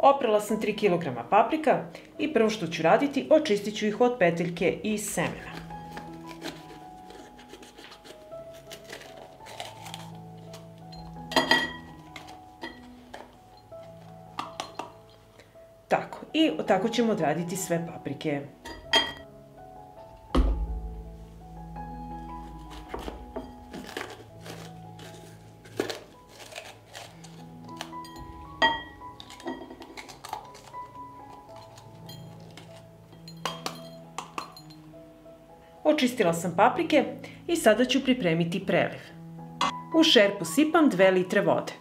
Oprala sam 3 kg paprika i prvo što ću raditi, očistit ću ih od peteljke i semena. Tako, i tako ćemo odraditi sve paprike. Očistila sam paprike i sada ću pripremiti preliv. U šerpu sipam 2 litre vode.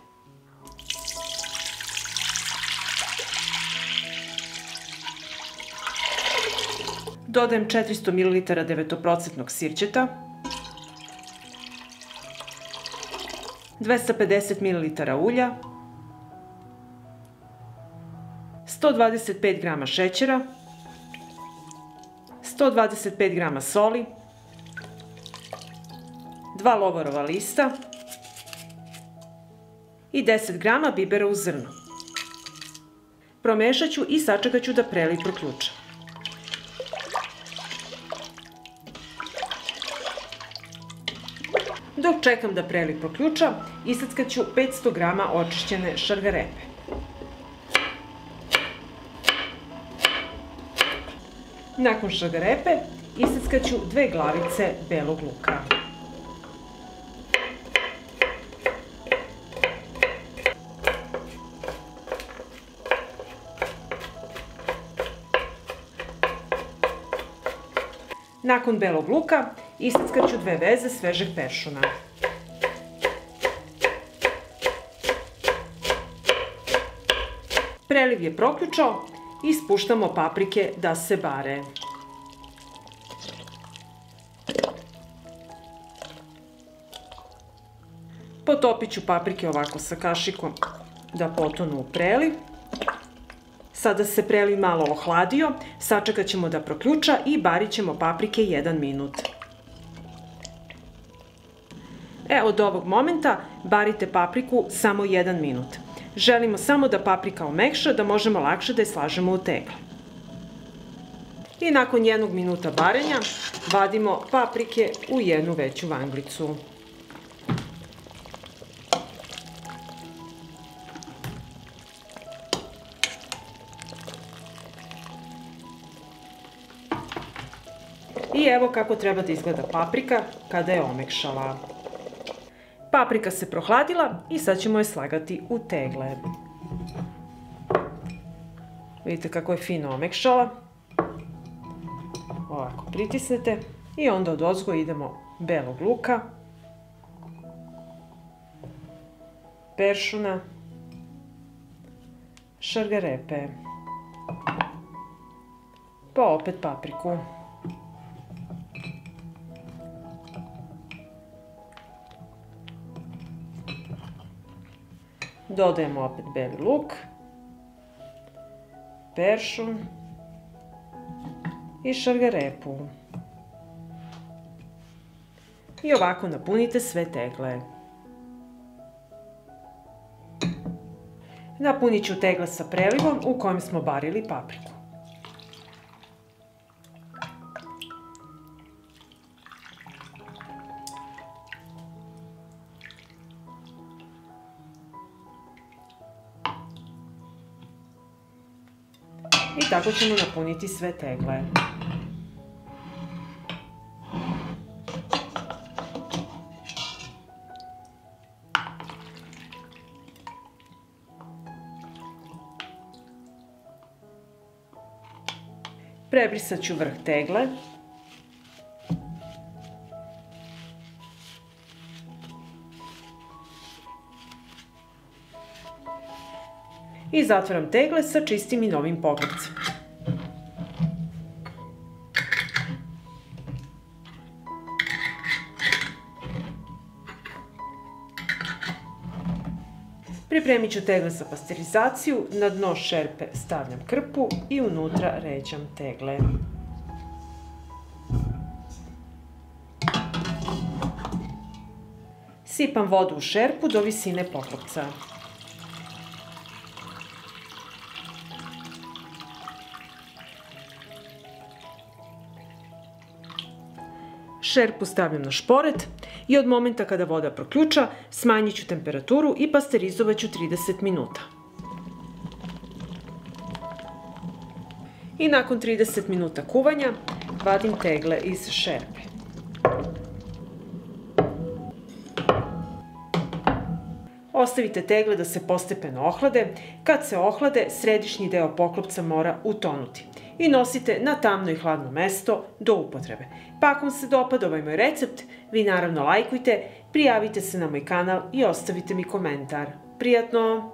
Dodajem 400 ml 9% sirćeta, 250 ml ulja, 125 g šećera, 125 g soli, 2 lovorova lista i 10 g bibera u zrnu. Promešat ću i sačekat ću da preliv proključa. Dok čekam da preliv proključa, isackat ću 500 g očišćene šargarepe. Nakon šargarepe isackat ću 2 glavice belog luka. Nakon belog luka isackat ću 2 veze svežeg peršuna. Preliv je proključao i spuštamo paprike da se bare. Potopit ću paprike ovako sa kašikom da potonu u preliv. Sada se preliv malo ohladio, sačekat ćemo da proključa i barit ćemo paprike 1 minut. Od ovog momenta barite papriku samo 1 minut. Želimo samo da paprika omekša, da možemo lakše da je slažemo u tegle. I nakon 1 minuta varenja vadimo paprike u jednu veću vanglicu. I evo kako treba da izgleda paprika kada je omekšala. Paprika se prohladila i sad ćemo je slagati u tegle. Vidite kako je fino omekšala. Ovako pritisnete i onda odozgo idemo belog luka, peršuna, šargarepe, pa opet papriku. Dodajemo opet beli luk, peršun i šargarepu. I ovako napunite sve tegle. Napunit ću tegle sa prelivom u kojem smo barili papriku. I tako ćemo napuniti sve tegle. Prebrisat ću vrh tegle. I zatvaram tegle sa čistim i novim pokloncem. Pripremit ću tegle za pasterizaciju, na dno šerpe stavljam krpu i unutra ređam tegle. Sipam vodu u šerpu do visine poklopca. Šerpu stavljam na šporet i od momenta kada voda proključa smanjit ću temperaturu i pasterizovat ću 30 minuta. I nakon 30 minuta kuvanja vadim tegle iz šerpe. Ostavite tegle da se postepeno ohlade. Kad se ohlade, središnji deo poklopca mora utonuti. I nosite na tamno i hladno mesto do upotrebe. Pa ako vam se dopada ovaj moj recept, vi naravno lajkujte, prijavite se na moj kanal i ostavite mi komentar. Prijatno!